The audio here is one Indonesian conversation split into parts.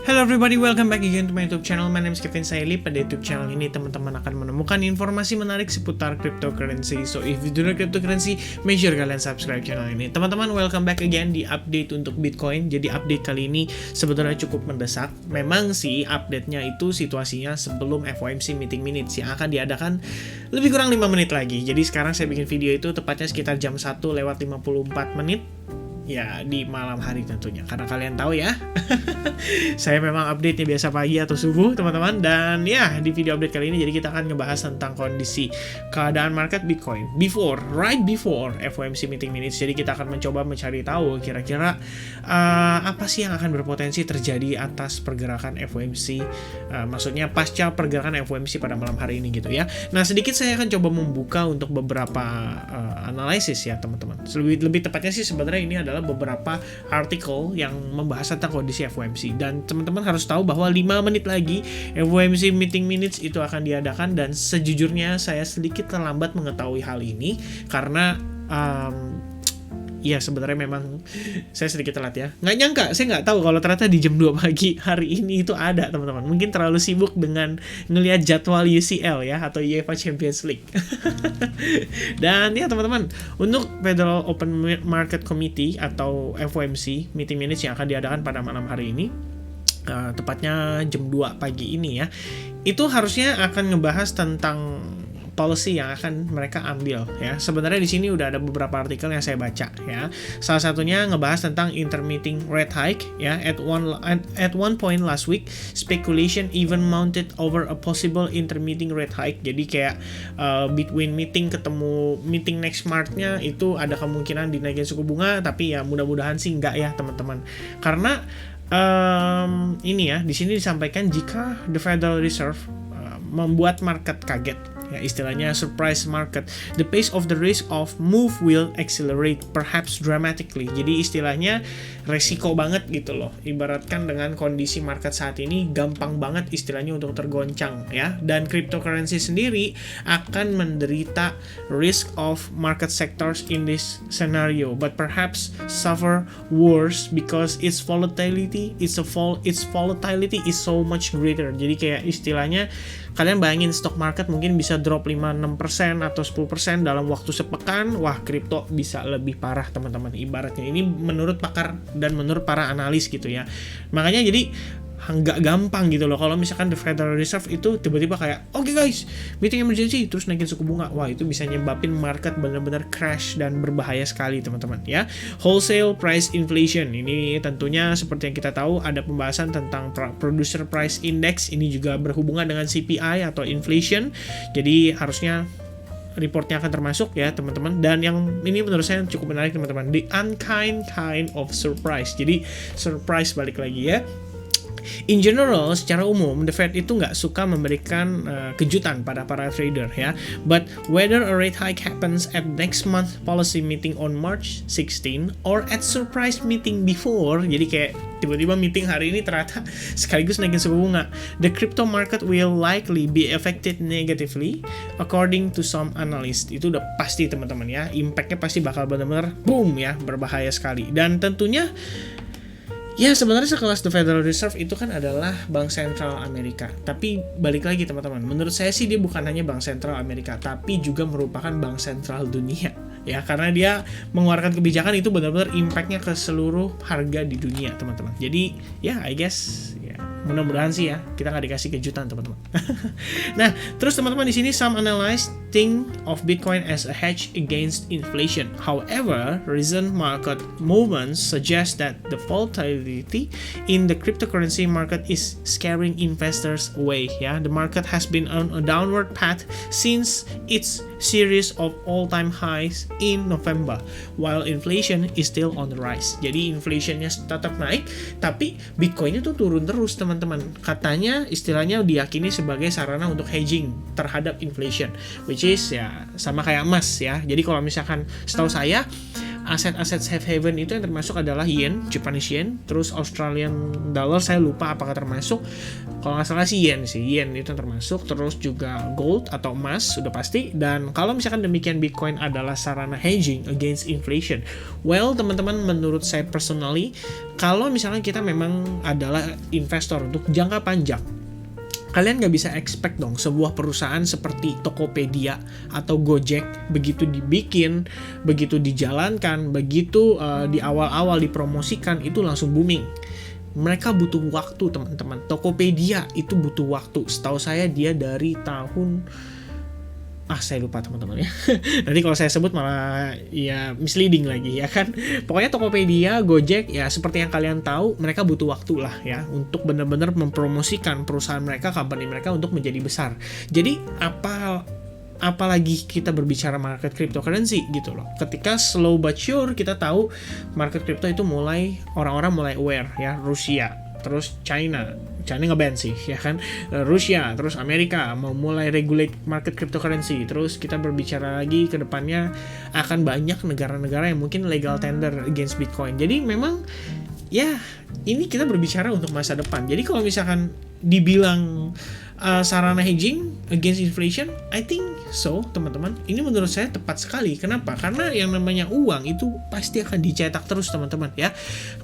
Hello everybody, welcome back again to my YouTube channel. My name is Kevin Saili. Pada YouTube channel ini teman-teman akan menemukan informasi menarik seputar cryptocurrency. So if you do not cryptocurrency, make sure kalian subscribe channel ini. Teman-teman, welcome back again di update untuk Bitcoin. Jadi update kali ini sebetulnya cukup mendesak. Memang sih update-nya itu situasinya sebelum FOMC meeting minutes yang akan diadakan lebih kurang 5 menit lagi. Jadi sekarang saya bikin video itu tepatnya sekitar jam 1:54 menit. Ya, di malam hari tentunya. Karena kalian tahu ya, saya memang update-nya biasa pagi atau subuh, teman-teman. Dan ya, di video update kali ini, jadi kita akan ngebahas tentang kondisi keadaan market Bitcoin right before FOMC meeting minutes. Jadi kita akan mencoba mencari tahu kira-kira apa sih yang akan berpotensi terjadi atas pergerakan FOMC. Maksudnya pasca pergerakan FOMC pada malam hari ini gitu ya. Nah, sedikit saya akan coba membuka untuk beberapa analisis ya, teman-teman. Lebih tepatnya sih sebenarnya ini adalah beberapa artikel yang membahas tentang kondisi FOMC, dan teman-teman harus tahu bahwa 5 menit lagi FOMC meeting minutes itu akan diadakan. Dan sejujurnya saya sedikit terlambat mengetahui hal ini karena ya sebenarnya memang saya sedikit telat ya. Nggak nyangka, saya nggak tahu kalau ternyata di jam 2 pagi hari ini itu ada, teman-teman. Mungkin terlalu sibuk dengan ngelihat jadwal UCL ya, atau UEFA Champions League. Dan ya teman-teman, untuk Federal Open Market Committee atau FOMC meeting minutes yang akan diadakan pada malam hari ini, tepatnya jam 2 pagi ini ya, itu harusnya akan ngebahas tentang policy yang akan mereka ambil ya. Sebenarnya di sini udah ada beberapa artikel yang saya baca ya. Salah satunya ngebahas tentang intermittent rate hike ya. At one point last week, speculation even mounted over a possible intermittent rate hike. Jadi kayak between meeting ketemu meeting next March-nya itu ada kemungkinan dinaikin suku bunga, tapi ya mudah-mudahan sih enggak ya, teman-teman. Karena ini ya, di sini disampaikan jika the Federal Reserve membuat market kaget ya, istilahnya surprise market, the pace of the risk of move will accelerate perhaps dramatically. Jadi istilahnya resiko banget gitu loh, ibaratkan dengan kondisi market saat ini gampang banget istilahnya untuk tergoncang ya. Dan cryptocurrency sendiri akan menderita risk of market sectors in this scenario, but perhaps suffer worse because its volatility is so much greater. Jadi kayak istilahnya kalian bayangin stock market mungkin bisa drop 5-6% atau 10% dalam waktu sepekan. Wah, kripto bisa lebih parah, teman-teman. Ibaratnya ini menurut pakar dan menurut para analis gitu ya. Makanya jadi nggak gampang gitu loh kalau misalkan the Federal Reserve itu tiba-tiba kayak oke guys, meeting emergency, terus naikin suku bunga. Wah, itu bisa nyebabin market benar-benar crash dan berbahaya sekali, teman-teman ya. Wholesale price inflation ini tentunya seperti yang kita tahu ada pembahasan tentang producer price index. Ini juga berhubungan dengan CPI atau inflation. Jadi harusnya reportnya akan termasuk ya, teman-teman. Dan yang ini menurut saya cukup menarik, teman-teman, the unkind kind of surprise. Jadi surprise balik lagi ya. In general, secara umum, the Fed itu nggak suka memberikan kejutan pada para trader ya. But whether a rate hike happens at next month policy meeting on March 16 or at surprise meeting before, jadi kayak tiba-tiba meeting hari ini ternyata sekaligus naikin suku bunga, the crypto market will likely be affected negatively according to some analysts. Itu udah pasti, teman-teman ya. Impact-nya pasti bakal benar-benar boom ya, berbahaya sekali. Dan tentunya ya sebenarnya sekelas The Federal Reserve itu kan adalah Bank Sentral Amerika. Tapi balik lagi, teman-teman, menurut saya sih dia bukan hanya Bank Sentral Amerika, tapi juga merupakan Bank Sentral dunia ya, karena dia mengeluarkan kebijakan itu benar-benar impact-nya ke seluruh harga di dunia, teman-teman. Jadi ya I guess ya, mudah-mudahan sih ya kita nggak dikasih kejutan, teman-teman. Nah, terus teman-teman, di sini some analysts think of Bitcoin as a hedge against inflation. However, recent market movements suggest that the volatility in the cryptocurrency market is scaring investors away. Ya, the market has been on a downward path since its series of all-time highs in November, while inflation is still on the rise. Jadi inflationnya tetap naik, tapi Bitcoin itu turun terus, teman-teman. Katanya istilahnya diyakini sebagai sarana untuk hedging terhadap inflation, which is ya sama kayak emas ya. Jadi kalau misalkan setahu saya aset-aset safe haven itu yang termasuk adalah yen, Japanese yen, terus Australian dollar saya lupa apakah termasuk, kalau nggak salah sih yen itu yang termasuk, terus juga gold atau emas sudah pasti. Dan kalau misalkan demikian Bitcoin adalah sarana hedging against inflation, well teman-teman, menurut saya personally, kalau misalnya kita memang adalah investor untuk jangka panjang, kalian nggak bisa expect dong sebuah perusahaan seperti Tokopedia atau Gojek begitu dibikin, begitu dijalankan, begitu di awal-awal dipromosikan itu langsung booming. Mereka butuh waktu teman-teman. Tokopedia itu butuh waktu. Setahu saya dia dari tahun saya lupa teman-teman ya. Nanti kalau saya sebut malah ya misleading lagi ya kan. Pokoknya Tokopedia, Gojek ya seperti yang kalian tahu, mereka butuh waktu lah ya untuk benar-benar mempromosikan perusahaan mereka, company mereka untuk menjadi besar. Jadi apalagi kita berbicara market cryptocurrency gitu loh. Ketika slow but sure kita tahu market crypto itu orang-orang mulai aware ya, Rusia, terus China nge-ban sih ya kan, Rusia, terus Amerika mau mulai regulate market cryptocurrency. Terus kita berbicara lagi ke depannya akan banyak negara-negara yang mungkin legal tender against Bitcoin. Jadi memang ya ini kita berbicara untuk masa depan. Jadi kalau misalkan dibilang sarana hedging against inflation, I think so teman-teman. Ini menurut saya tepat sekali. Kenapa? Karena yang namanya uang itu pasti akan dicetak terus teman-teman ya.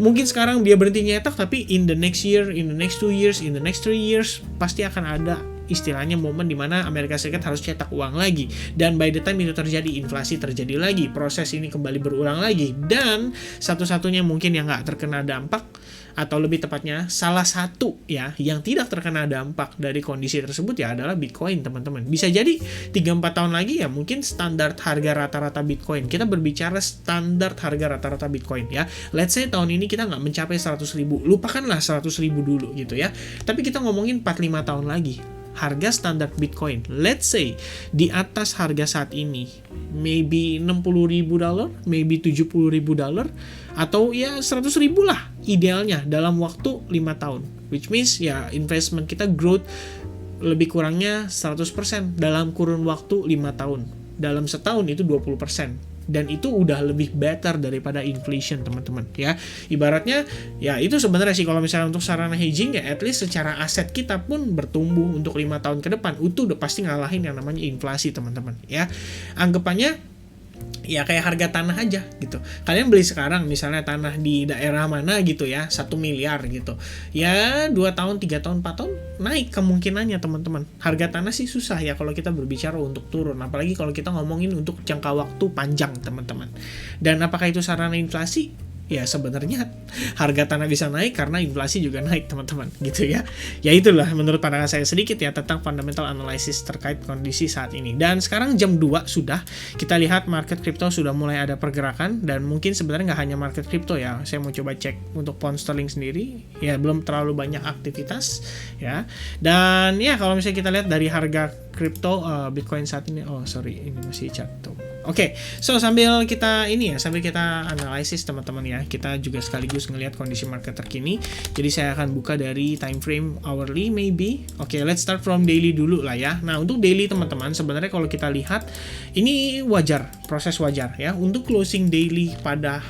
Mungkin sekarang dia berhenti nyetak, tapi in the next year, in the next 2 years, in the next 3 years pasti akan ada istilahnya momen dimana Amerika Serikat harus cetak uang lagi. Dan by the time itu terjadi, inflasi terjadi lagi, proses ini kembali berulang lagi. Dan satu-satunya mungkin yang nggak terkena dampak, atau lebih tepatnya salah satu ya yang tidak terkena dampak dari kondisi tersebut ya adalah Bitcoin teman-teman. Bisa jadi 3-4 tahun lagi ya mungkin standar harga rata-rata Bitcoin, kita berbicara standar harga rata-rata Bitcoin ya, let's say tahun ini kita nggak mencapai 100.000, lupakanlah 100.000 dulu gitu ya, tapi kita ngomongin 4-5 tahun lagi harga standar Bitcoin, let's say di atas harga saat ini, maybe $60.000, maybe $70.000, atau ya 100.000 lah idealnya dalam waktu 5 tahun. Which means ya investment kita growth lebih kurangnya 100% dalam kurun waktu 5 tahun. Dalam setahun itu 20%. Dan itu udah lebih better daripada inflation teman-teman ya. Ibaratnya ya itu sebenarnya sih kalau misalnya untuk sarana hedging ya, at least secara aset kita pun bertumbuh untuk 5 tahun ke depan. Itu udah pasti ngalahin yang namanya inflasi teman-teman ya. Anggapannya ya kayak harga tanah aja gitu. Kalian beli sekarang misalnya tanah di daerah mana gitu ya, 1 miliar gitu. Ya 2 tahun, 3 tahun, 4 tahun naik kemungkinannya teman-teman. Harga tanah sih susah ya kalau kita berbicara untuk turun. Apalagi kalau kita ngomongin untuk jangka waktu panjang teman-teman. Dan apakah itu sarana inflasi? Ya sebenarnya harga tanah bisa naik karena inflasi juga naik teman-teman gitu ya. Ya itulah menurut pandangan saya sedikit ya tentang fundamental analysis terkait kondisi saat ini. Dan sekarang jam 2 sudah, kita lihat market crypto sudah mulai ada pergerakan. Dan mungkin sebenarnya nggak hanya market crypto ya, saya mau coba cek untuk pound sterling sendiri ya, belum terlalu banyak aktivitas ya. Dan ya kalau misalnya kita lihat dari harga crypto Bitcoin saat ini, ini masih chart tuh. Oke, so sambil kita analisis teman-teman ya, kita juga sekaligus ngelihat kondisi market terkini. Jadi saya akan buka dari time frame hourly maybe. Oke, let's start from daily dulu lah ya. Nah, untuk daily teman-teman, sebenarnya kalau kita lihat ini proses wajar ya. Untuk closing daily pada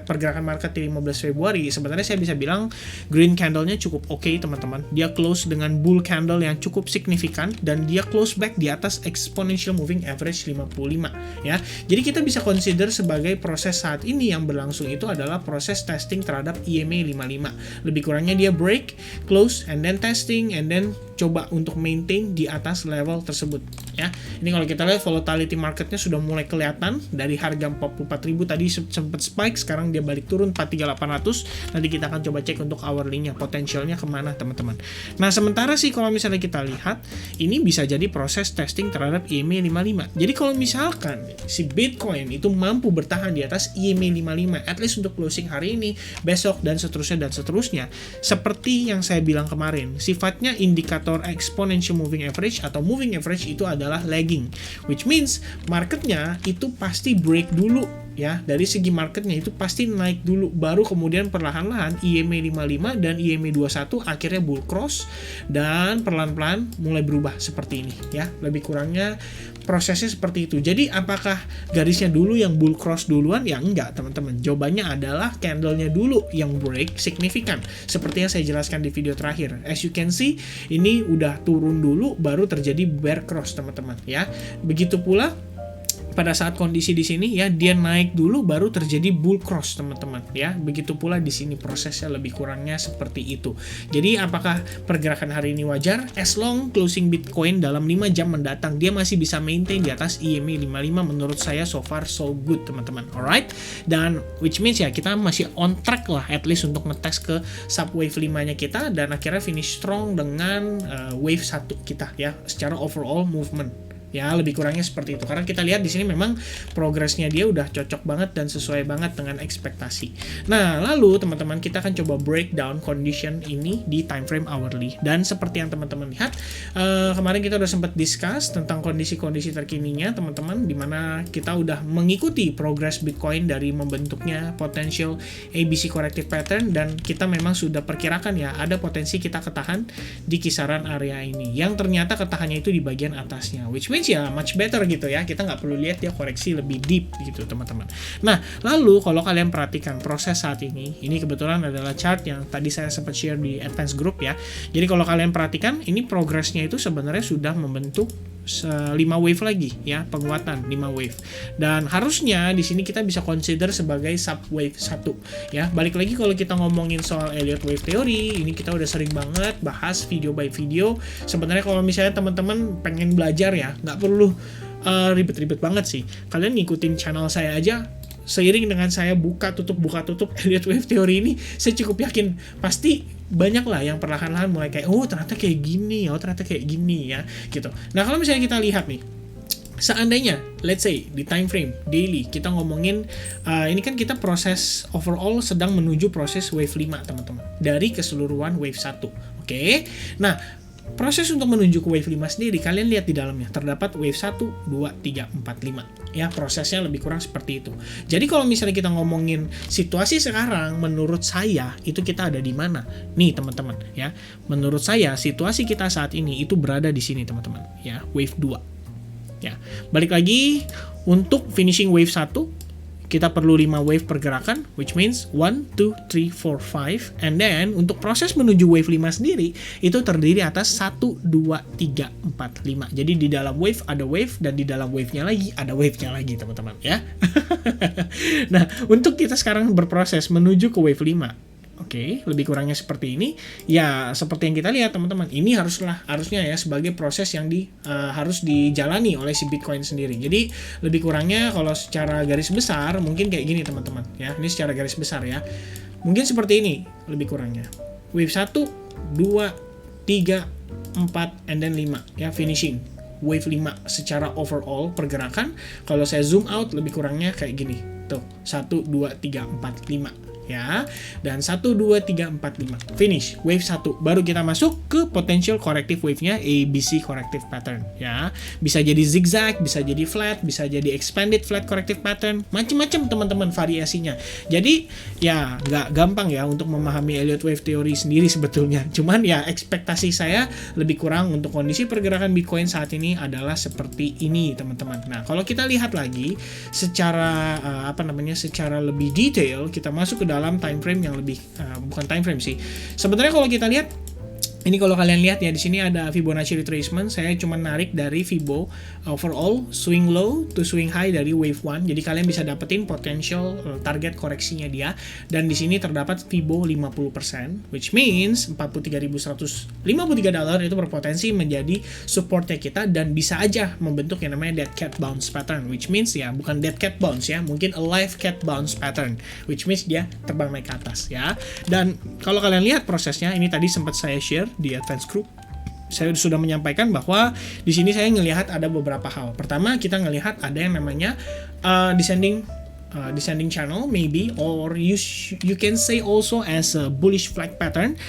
pergerakan market di 15 Februari, sebenarnya saya bisa bilang green candle-nya cukup oke teman-teman. Dia close dengan bull candle yang cukup signifikan dan dia close back di atas exponential moving average 55 ya. Jadi kita bisa consider sebagai proses saat ini yang berlangsung itu adalah proses testing terhadap EMA 55. Lebih kurangnya dia break, close, and then testing, and then coba untuk maintain di atas level tersebut ya. Ini kalau kita lihat volatility marketnya sudah mulai kelihatan dari harga 44.000 tadi sempat spike, sekarang dia balik turun 43.800. Nanti kita akan coba cek untuk hourly-nya potensialnya kemana teman-teman. Nah sementara sih kalau misalnya kita lihat ini bisa jadi proses testing terhadap EMA 55. Jadi kalau misalkan si Bitcoin itu mampu bertahan di atas EMA 55 at least untuk closing hari ini, besok, dan seterusnya, seperti yang saya bilang kemarin, sifatnya indikator exponential moving average atau moving average itu adalah lagging, which means marketnya itu pasti break dulu ya. Dari segi marketnya itu pasti naik dulu, baru kemudian perlahan-lahan EMA 55 dan EMA 21 akhirnya bull cross dan perlahan-lahan mulai berubah seperti ini ya. Lebih kurangnya prosesnya seperti itu. Jadi apakah garisnya dulu yang bull cross duluan? Ya enggak teman-teman. Jawabannya adalah candlenya dulu yang break signifikan. Seperti yang saya jelaskan di video terakhir. As you can see, ini udah turun dulu baru terjadi bear cross teman-teman ya. Begitu pula pada saat kondisi di sini ya, dia naik dulu baru terjadi bull cross teman-teman ya. Begitu pula di sini prosesnya lebih kurangnya seperti itu. Jadi apakah pergerakan hari ini wajar? As long closing Bitcoin dalam 5 jam mendatang dia masih bisa maintain di atas EMA 55, menurut saya so far so good teman-teman. Alright, dan which means ya kita masih on track lah at least untuk ngetes ke subwave 5 nya kita, dan akhirnya finish strong dengan wave 1 kita ya secara overall movement. Ya, lebih kurangnya seperti itu. Karena kita lihat di sini memang progresnya dia udah cocok banget dan sesuai banget dengan ekspektasi. Nah, lalu teman-teman kita akan coba breakdown condition ini di time frame hourly. Dan seperti yang teman-teman lihat, kemarin kita udah sempat discuss tentang kondisi-kondisi terkininya teman-teman, dimana kita udah mengikuti progress Bitcoin dari membentuknya potential ABC corrective pattern, dan kita memang sudah perkirakan ya ada potensi kita ketahan di kisaran area ini. Yang ternyata ketahannya itu di bagian atasnya, which means ya much better gitu ya, kita nggak perlu lihat dia koreksi lebih deep gitu teman-teman. Nah, lalu kalau kalian perhatikan proses saat ini kebetulan adalah chart yang tadi saya sempat share di advance group ya. Jadi kalau kalian perhatikan ini progresnya itu sebenarnya sudah membentuk 5 wave lagi ya, penguatan 5 wave, dan harusnya di sini kita bisa consider sebagai subwave 1 ya. Balik lagi kalau kita ngomongin soal Elliott Wave Theory, ini kita udah sering banget bahas video by video. Sebenarnya kalau misalnya teman-teman pengen belajar ya, nggak perlu ribet-ribet banget sih, kalian ngikutin channel saya aja. Seiring dengan saya buka tutup Elliott Wave Theory ini, saya cukup yakin pasti banyak lah yang perlahan-lahan mulai kayak, oh ternyata kayak gini ya gitu. Nah, kalau misalnya kita lihat nih, seandainya let's say di time frame daily kita ngomongin ini kan kita proses overall sedang menuju proses wave 5 teman-teman dari keseluruhan wave 1. Oke. Nah, proses untuk menuju ke wave 5 sendiri, kalian lihat di dalamnya terdapat wave 1, 2, 3, 4, 5 ya, prosesnya lebih kurang seperti itu. Jadi kalau misalnya kita ngomongin situasi sekarang, menurut saya itu kita ada di mana nih teman-teman ya. Menurut saya situasi kita saat ini itu berada di sini teman-teman ya, wave 2 ya. Balik lagi untuk finishing wave 1 kita perlu 5 wave pergerakan, which means 1, 2, 3, 4, 5. And then, untuk proses menuju wave 5 sendiri, itu terdiri atas 1, 2, 3, 4, 5. Jadi di dalam wave ada wave, dan di dalam wave-nya lagi ada wave-nya lagi, teman-teman, ya. Nah, untuk kita sekarang berproses menuju ke wave 5, oke, lebih kurangnya seperti ini. Ya, seperti yang kita lihat teman-teman, ini harusnya ya sebagai proses yang harus dijalani oleh si Bitcoin sendiri. Jadi lebih kurangnya kalau secara garis besar mungkin kayak gini teman-teman ya. Ini secara garis besar ya. Mungkin seperti ini lebih kurangnya. Wave 1, 2, 3, 4 and then 5 ya, finishing. Wave 5 secara overall pergerakan, kalau saya zoom out lebih kurangnya kayak gini. Tuh, 1, 2, 3, 4, 5 ya, dan 1, 2, 3, 4, 5 finish wave 1, baru kita masuk ke potential corrective wave-nya ABC corrective pattern ya. Bisa jadi zigzag, bisa jadi flat, bisa jadi expanded flat corrective pattern, macam-macam teman-teman variasinya. Jadi ya nggak gampang ya untuk memahami Elliott Wave Theory sendiri sebetulnya, cuman ya ekspektasi saya lebih kurang untuk kondisi pergerakan Bitcoin saat ini adalah seperti ini teman-teman. Nah, kalau kita lihat lagi secara secara lebih detail, kita masuk ke dalam time frame yang lebih bukan time frame sih. Sebenarnya kalau kita lihat ini, kalau kalian lihat ya di sini ada Fibonacci retracement. Saya cuma narik dari Fibo overall swing low to swing high dari wave 1. Jadi kalian bisa dapetin potential target koreksinya dia. Dan di sini terdapat Fibo 50%, which means $43.153 itu berpotensi menjadi supportnya kita, dan bisa aja membentuk yang namanya dead cat bounce pattern, which means ya bukan dead cat bounce ya, mungkin a live cat bounce pattern, which means dia terbang naik ke atas ya. Dan kalau kalian lihat prosesnya, ini tadi sempat saya share di advance group, saya sudah menyampaikan bahwa di sini saya ngelihat ada beberapa hal. Pertama, kita ngelihat ada yang namanya descending channel maybe, or you can say also as a bullish flag pattern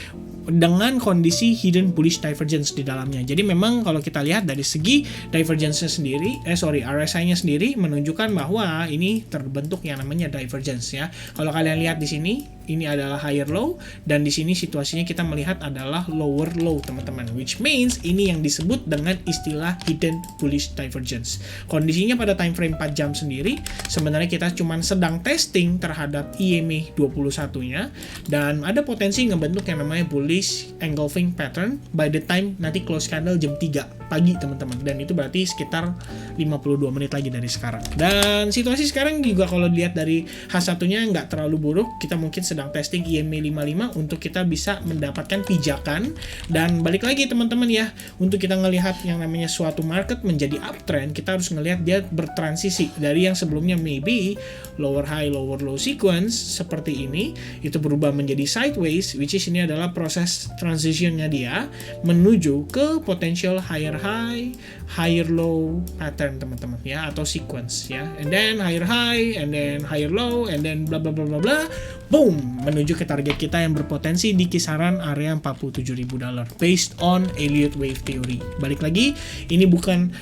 dengan kondisi hidden bullish divergence di dalamnya. Jadi memang kalau kita lihat dari segi divergence-nya sendiri, RSI-nya sendiri menunjukkan bahwa ini terbentuk yang namanya divergence ya. Kalau kalian lihat di sini, ini adalah higher low, dan di sini situasinya kita melihat adalah lower low teman-teman, which means ini yang disebut dengan istilah hidden bullish divergence. Kondisinya pada time frame 4 jam sendiri sebenarnya kita cuma sedang testing terhadap EMA 21-nya, dan ada potensi ngebentuk yang namanya bullish engulfing pattern by the time nanti close candle jam 3 pagi teman-teman, dan itu berarti sekitar 52 menit lagi dari sekarang. Dan situasi sekarang juga kalau dilihat dari H1-nya nggak terlalu buruk, kita mungkin sedang testing EMA 55 untuk kita bisa mendapatkan pijakan. Dan balik lagi teman-teman ya, untuk kita ngelihat yang namanya suatu market menjadi uptrend, kita harus ngelihat dia bertransisi dari yang sebelumnya maybe lower high lower low sequence seperti ini, itu berubah menjadi sideways, which is ini adalah proses transitionnya dia menuju ke potential higher high higher low pattern teman-teman ya, atau sequence ya, and then higher high and then higher low and then bla bla bla bla bla, boom, menuju ke target kita yang berpotensi di kisaran area $47.000 based on Elliott Wave Theory. Balik lagi, ini bukan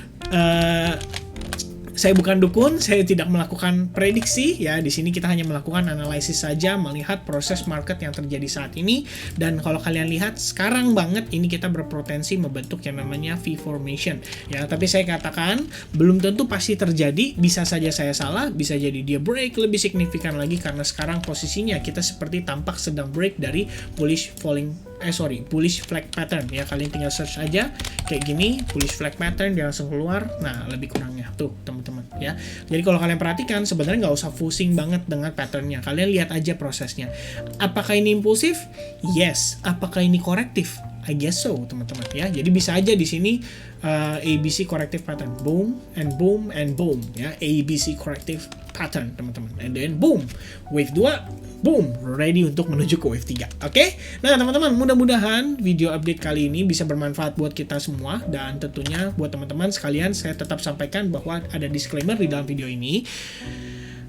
saya bukan dukun, saya tidak melakukan prediksi ya. Di sini kita hanya melakukan analisis saja, melihat proses market yang terjadi saat ini. Dan kalau kalian lihat sekarang banget ini kita berpotensi membentuk yang namanya V formation ya. Tapi saya katakan belum tentu pasti terjadi, bisa saja saya salah, bisa jadi dia break lebih signifikan lagi karena sekarang posisinya kita seperti tampak sedang break dari bullish flag pattern ya. Kalian tinggal search aja kayak gini, bullish flag pattern, dia langsung keluar. Nah, lebih kurangnya tuh teman-teman ya. Jadi kalau kalian perhatikan sebenarnya nggak usah pusing banget dengan patternnya, kalian lihat aja prosesnya. Apakah ini impulsif? Yes. Apakah ini korektif? I guess so teman-teman ya. Jadi bisa aja di sini ABC corrective pattern, boom and boom and boom ya, ABC corrective pattern teman-teman, and then boom, wave 2, boom, ready untuk menuju ke wave 3. Oke? Nah teman-teman, mudah-mudahan video update kali ini bisa bermanfaat buat kita semua, dan tentunya buat teman-teman sekalian saya tetap sampaikan bahwa ada disclaimer di dalam video ini,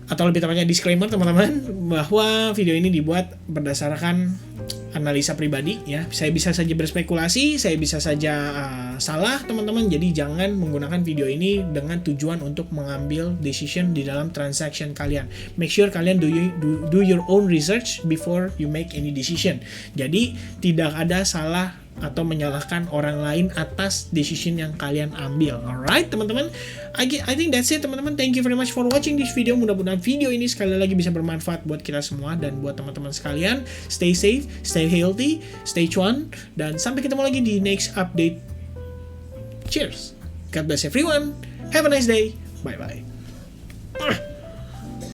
atau lebih tepatnya disclaimer teman-teman, bahwa video ini dibuat berdasarkan analisa pribadi ya. Saya bisa saja berspekulasi, saya bisa saja salah teman-teman. Jadi jangan menggunakan video ini dengan tujuan untuk mengambil decision di dalam transaction kalian. Make sure kalian do your own research before you make any decision. Jadi tidak ada salah atau menyalahkan orang lain atas decision yang kalian ambil. Alright teman-teman, I think that's it teman-teman. Thank you very much for watching this video. Mudah-mudahan video ini sekali lagi bisa bermanfaat buat kita semua dan buat teman-teman sekalian. Stay safe, stay healthy, stay cuan, dan sampai ketemu lagi di next update. Cheers. God bless everyone. Have a nice day. Bye bye.